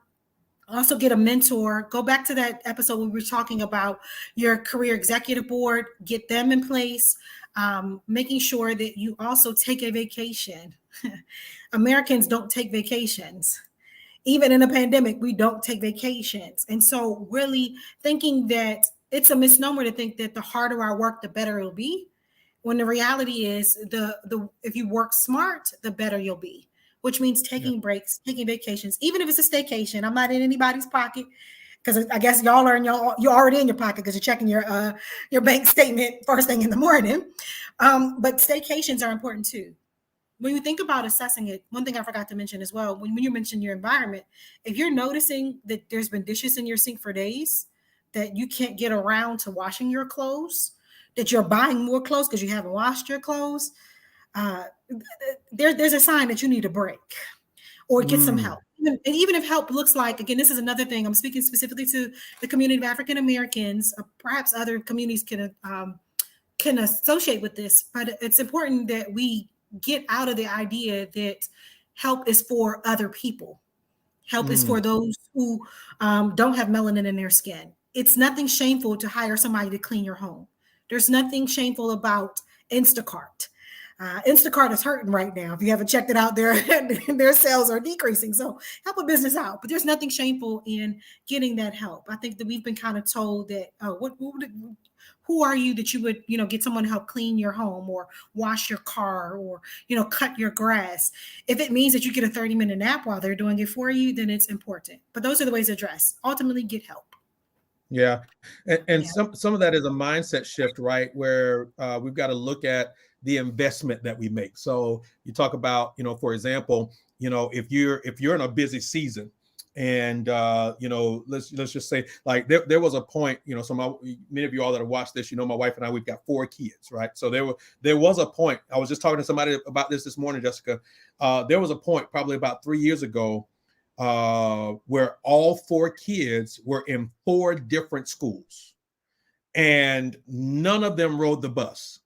S2: also get a mentor. Go back to that episode we were talking about your career executive board, get them in place, making sure that you also take a vacation. Americans don't take vacations. Even in a pandemic, we don't take vacations. And so really thinking that it's a misnomer to think that the harder I work, the better it'll be, when the reality is the if you work smart, the better you'll be, which means
S1: Yeah.
S2: taking breaks, taking vacations, even if it's a staycation. I'm not in anybody's pocket, because I guess y'all are you're already in your pocket because you're checking your bank statement first thing in the morning. But staycations are important too. When you think about assessing it, one thing I forgot to mention as well, when you mention your environment, if you're noticing that there's been dishes in your sink for days, that you can't get around to washing your clothes, that you're buying more clothes because you haven't washed your clothes, uh, there's a sign that you need a break or get some
S1: Mm.
S2: help. And even if help looks like, again, this is another thing, I'm speaking specifically to the community of African Americans, perhaps other communities can associate with this, but it's important that we get out of the idea that help is for other people. Help is
S1: Mm.
S2: for those who don't have melanin in their skin. It's nothing shameful to hire somebody to clean your home. There's nothing shameful about Instacart. Instacart is hurting right now. If you haven't checked it out, their sales are decreasing. So help a business out. But there's nothing shameful in getting that help. I think that we've been kind of told that, oh, who are you that you would, get someone to help clean your home or wash your car or, cut your grass. If it means that you get a 30-minute nap while they're doing it for you, then it's important. But those are the ways to address. Ultimately, get help.
S1: Yeah, and
S2: Yeah.
S1: some of that is a mindset shift, right? Where we've got to look at the investment that we make. So you talk about, for example, if you're in a busy season, and let's just say, like, there was a point, many of you all that have watched this, my wife and I, we've got 4 kids, right? So there was a point. I was just talking to somebody about this morning, Jessica. There was a point probably about 3 years ago where all 4 kids were in 4 different schools, and none of them rode the bus.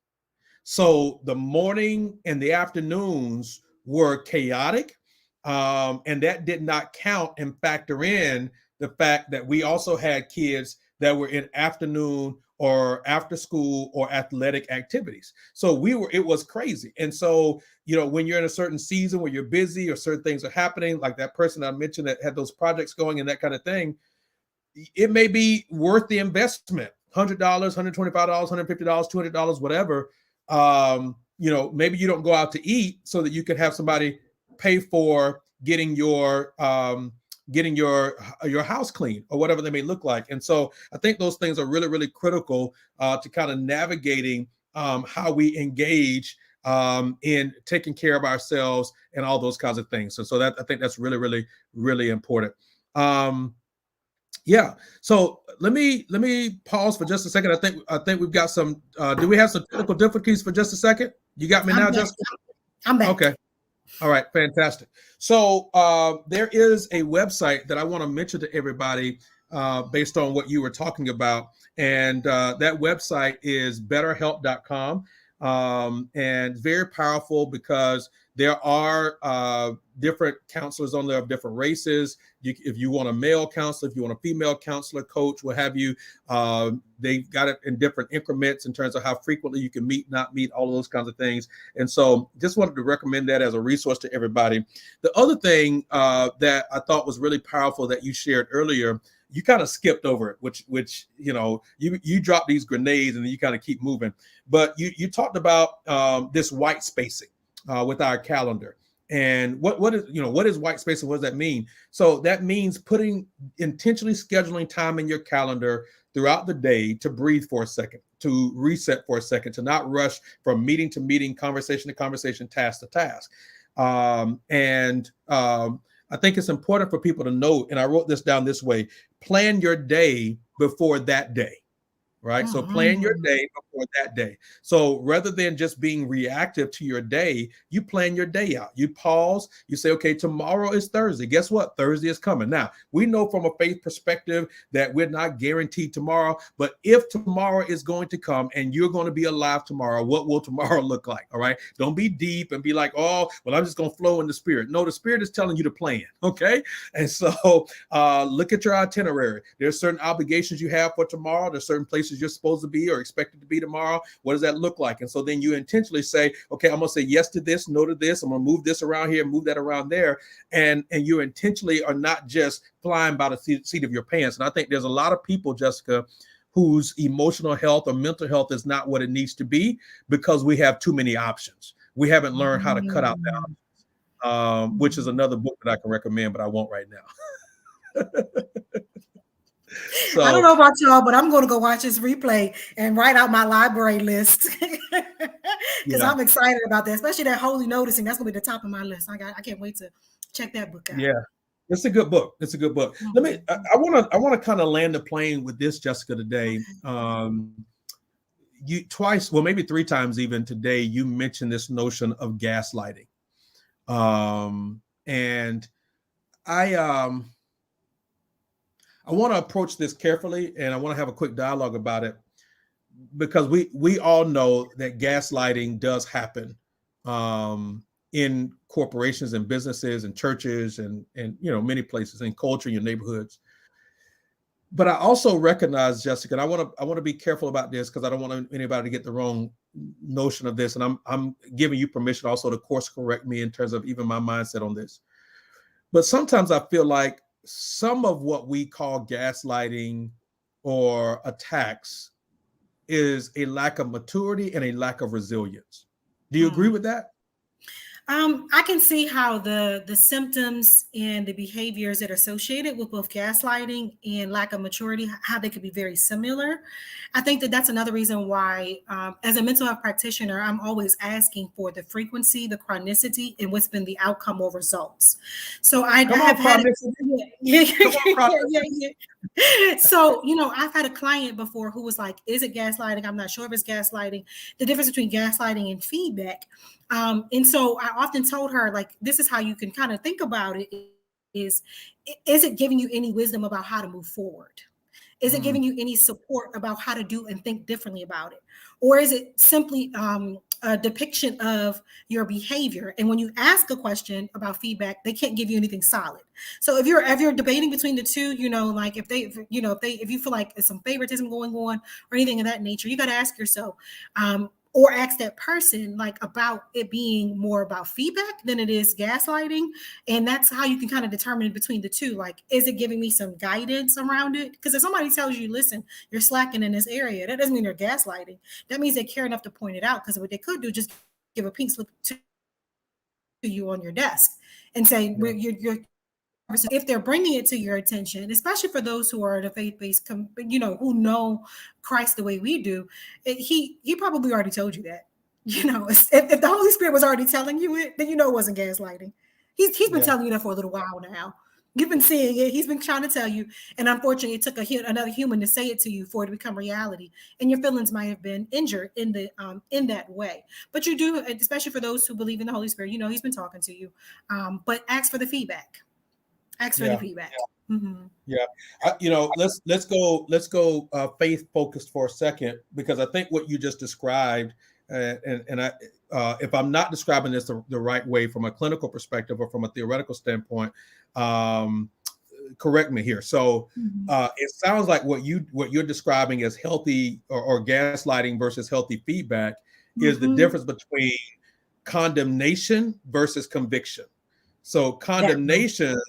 S1: So the morning and the afternoons were chaotic. And that did not count and factor in the fact that we also had kids that were in afternoon or after school or athletic activities. So it was crazy. And so, when you're in a certain season where you're busy or certain things are happening, like that person I mentioned that had those projects going and that kind of thing, it may be worth the investment. $100, $125, $150, $200, whatever. Maybe you don't go out to eat so that you can have somebody pay for getting your house clean or whatever they may look like. And so I think those things are really, really critical to kind of navigating how we engage in taking care of ourselves and all those kinds of things. So that, I think that's really, really, really important. Yeah. So let me pause for just a second. I think we've got some. Do we have some technical difficulties for just a second? You got me now, Jessica?
S2: I'm back.
S1: Okay. All right. Fantastic. So there is a website that I want to mention to everybody based on what you were talking about, and that website is betterhelp.com, and very powerful because there are different counselors on there of different races. If you want a male counselor, if you want a female counselor, coach, what have you, they've got it in different increments in terms of how frequently you can meet, not meet, all of those kinds of things. And so just wanted to recommend that as a resource to everybody. The other thing that I thought was really powerful that you shared earlier, you kind of skipped over it, which you drop these grenades and then you kind of keep moving. But you talked about this white spacing with our calendar. And what is white space and what does that mean? So that means intentionally scheduling time in your calendar throughout the day to breathe for a second, to reset for a second, to not rush from meeting to meeting, conversation to conversation, task to task. I think it's important for people to know, and I wrote this down this way: plan your day before that day. Right. So plan your day before that day. So rather than just being reactive to your day, you plan your day out. You pause, you say, okay, tomorrow is Thursday. Guess what? Thursday is coming. Now, we know from a faith perspective that we're not guaranteed tomorrow, but if tomorrow is going to come and you're going to be alive tomorrow, what will tomorrow look like? All right. Don't be deep and be like, oh, well, I'm just going to flow in the spirit. No, the spirit is telling you to plan. Okay. And so look at your itinerary. There's certain obligations you have for tomorrow. There's certain places you're supposed to be or expected to be tomorrow. What does that look like? And so then you intentionally say, okay, I'm going to say yes to this, no to this. I'm going to move this around here, move that around there. And you intentionally are not just flying by the seat of your pants. And I think there's a lot of people, Jessica, whose emotional health or mental health is not what it needs to be because we have too many options. We haven't learned how to cut out the options, which is another book that I can recommend, but I won't right now.
S2: So, I don't know about y'all, but I'm going to go watch this replay and write out my library list because I'm excited about that, especially that Holy Noticing. That's going to be the top of my list. I can't wait to check that book out.
S1: Yeah, it's a good book. It's a good book. I want to kind of land the plane with this, Jessica, today. You twice, well, maybe 3 times even today, you mentioned this notion of gaslighting, and I want to approach this carefully, and I want to have a quick dialogue about it because we all know that gaslighting does happen in corporations and businesses and churches and many places, in culture, in your neighborhoods. But I also recognize, Jessica, and I want to be careful about this because I don't want anybody to get the wrong notion of this, and I'm giving you permission also to course correct me in terms of even my mindset on this. But sometimes I feel like some of what we call gaslighting or attacks is a lack of maturity and a lack of resilience. Do you agree with that?
S2: I can see how the symptoms and the behaviors that are associated with both gaslighting and lack of maturity, how they could be very similar. I think that that's another reason why, as a mental health practitioner, I'm always asking for the frequency, the chronicity, and what's been the outcome or results. So I
S1: Come on,
S2: have had it.
S1: chronicity.
S2: Yeah,
S1: Come on, chronicity.
S2: So, I've had a client before who was like, is it gaslighting? I'm not sure if it's gaslighting. The difference between gaslighting and feedback. And so I often told her, like, this is how you can kind of think about it is it giving you any wisdom about how to move forward? Is it giving you any support about how to do and think differently about it? Or is it simply a depiction of your behavior? And when you ask a question about feedback, they can't give you anything solid. So if you're debating between the two, like if you feel like there's some favoritism going on or anything of that nature, you got to ask yourself, or ask that person like about it being more about feedback than it is gaslighting. And that's how you can kind of determine between the two. Like, is it giving me some guidance around it? Because if somebody tells you, listen, you're slacking in this area, that doesn't mean they're gaslighting. That means they care enough to point it out. Because what they could do, just give a pink slip to you on your desk and say, you're if they're bringing it to your attention, especially for those who are in a faith-based, who know Christ the way we do, he probably already told you that. If the Holy Spirit was already telling you it, then it wasn't gaslighting. He's been telling you that for a little while now. You've been seeing it. He's been trying to tell you, and unfortunately, it took another human to say it to you for it to become reality. And your feelings might have been injured in that way. But you do, especially for those who believe in the Holy Spirit. He's been talking to you. But ask for the feedback. Ask for the feedback. Mm-hmm.
S1: Yeah. Let's go faith focused for a second, because I think what you just described, and I, if I'm not describing this the right way from a clinical perspective or from a theoretical standpoint, correct me here. So it sounds like what you're describing as healthy or gaslighting versus healthy feedback is the difference between condemnation versus conviction. So condemnation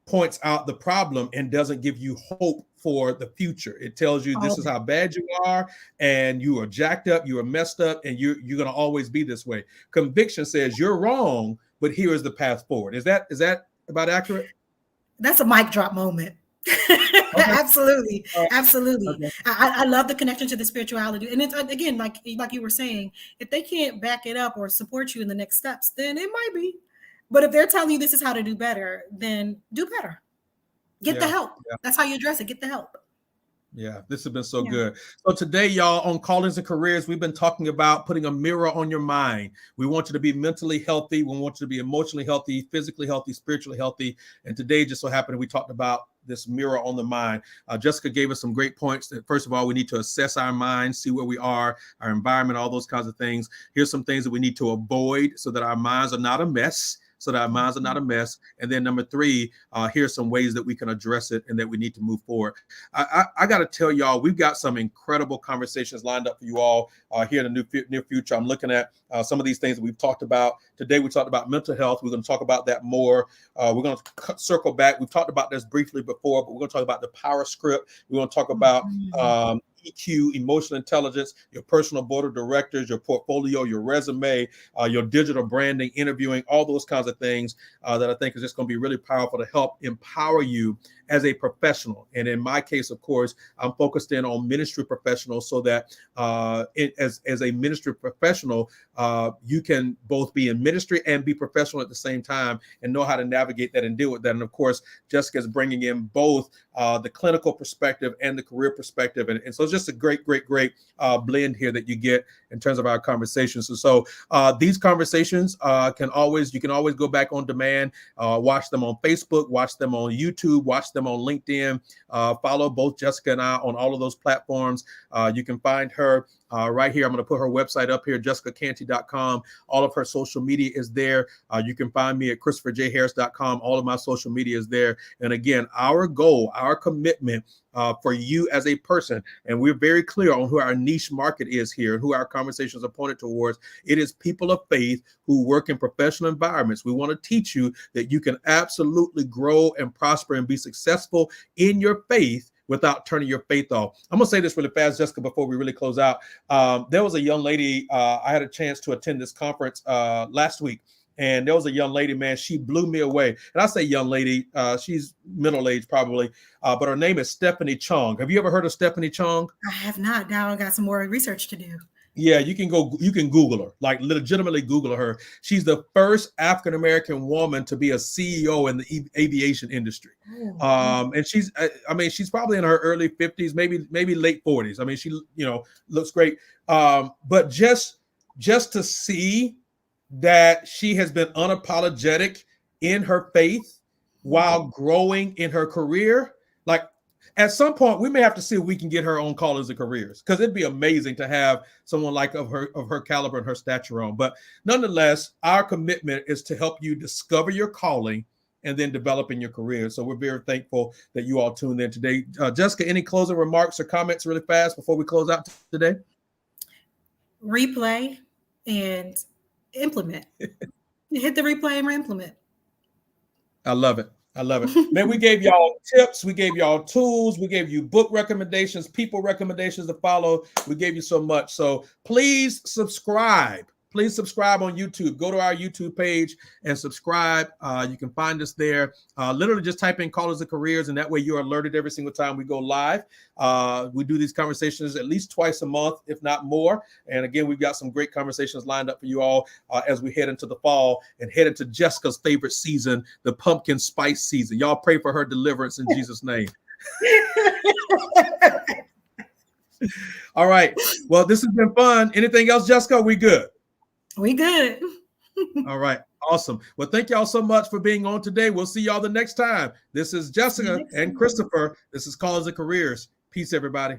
S1: points out the problem and doesn't give you hope for the future. It tells you this is how bad you are, and you are jacked up, you are messed up, and you're going to always be this way. Conviction says you're wrong, but here is the path forward. Is that about accurate?
S2: That's a mic drop moment. Absolutely. Okay. I love the connection to the spirituality. And it's, again, like you were saying, if they can't back it up or support you in the next steps, then it might be. But if they're telling you this is how to do better, then do better. Get the help. That's how you address it. Get the help.
S1: Yeah, this has been so good. So today, y'all, on Callings and Careers, we've been talking about putting a mirror on your mind. We want you to be mentally healthy. We want you to be emotionally healthy, physically healthy, spiritually healthy. And today, just so happened, we talked about this mirror on the mind. Jessica gave us some great points. That first of all, we need to assess our minds, see where we are, our environment, all those kinds of things. Here's some things that we need to avoid so that our minds are not a mess. And then number 3, here's some ways that we can address it and that we need to move forward. I got to tell y'all, we've got some incredible conversations lined up for you all here in the near future. I'm looking at some of these things that we've talked about. Today, we talked about mental health. We're going to talk about that more. We're going to circle back. We've talked about this briefly before, but we're going to talk about the power script. We're going to talk about EQ, emotional intelligence, your personal board of directors, your portfolio, your resume, your digital branding, interviewing, all those kinds of things that I think is just going to be really powerful to help empower you as a professional. And in my case, of course, I'm focused in on ministry professionals so that as a ministry professional, you can both be in ministry and be professional at the same time and know how to navigate that and deal with that. And of course, Jessica's bringing in both the clinical perspective and the career perspective. And so it's just a great blend here that you get in terms of our conversations. So these conversations you can always go back on demand, watch them on Facebook, watch them on YouTube, watch them on LinkedIn, follow both Jessica and I on all of those platforms. You can find her right here. I'm going to put her website up here, jessicacanty.com. All of her social media is there. You can find me at christopherjharris.com. All of my social media is there. And again, our goal, our commitment for you as a person, and we're very clear on who our niche market is here, who our conversations are pointed towards. It is people of faith who work in professional environments. We want to teach you that you can absolutely grow and prosper and be successful in your faith without turning your faith off. I'm going to say this really fast, Jessica, before we really close out. There was a young lady, I had a chance to attend this conference last week, And there was a young lady, man, she blew me away. And I say young lady, she's middle-aged probably, but her name is Stephanie Chong. Have you ever heard of Stephanie Chong?
S2: I have not. Now I got some more research to do.
S1: Yeah, you can Google her, like legitimately Google her. She's the first African-American woman to be a CEO in the aviation industry. And she's probably in her early 50s, maybe late 40s. I mean, she, looks great. But just to see that she has been unapologetic in her faith while growing in her career, like, at some point, we may have to see if we can get her on Callers and Careers, because it'd be amazing to have someone like of her caliber and her stature on. But nonetheless, our commitment is to help you discover your calling and then develop in your career. So we're very thankful that you all tuned in today. Jessica, any closing remarks or comments really fast before we close out today?
S2: Replay and implement. Hit the replay and implement.
S1: I love it. I love it. Man, we gave y'all tips. We gave y'all tools. We gave you book recommendations, people recommendations to follow. We gave you so much. So please subscribe. Please subscribe on YouTube. Go to our YouTube page and subscribe. You can find us there. Literally just type in Callers and Careers, and that way you're alerted every single time we go live. We do these conversations at least twice a month, if not more. And again, we've got some great conversations lined up for you all as we head into the fall and head into Jessica's favorite season, the pumpkin spice season. Y'all pray for her deliverance in Jesus' name. All right. Well, this has been fun. Anything else, Jessica? We good?
S2: We good.
S1: All right. Awesome. Well, thank y'all so much for being on today. We'll see y'all the next time. This is Jessica and Christopher. This is Callers and Careers. Peace, everybody.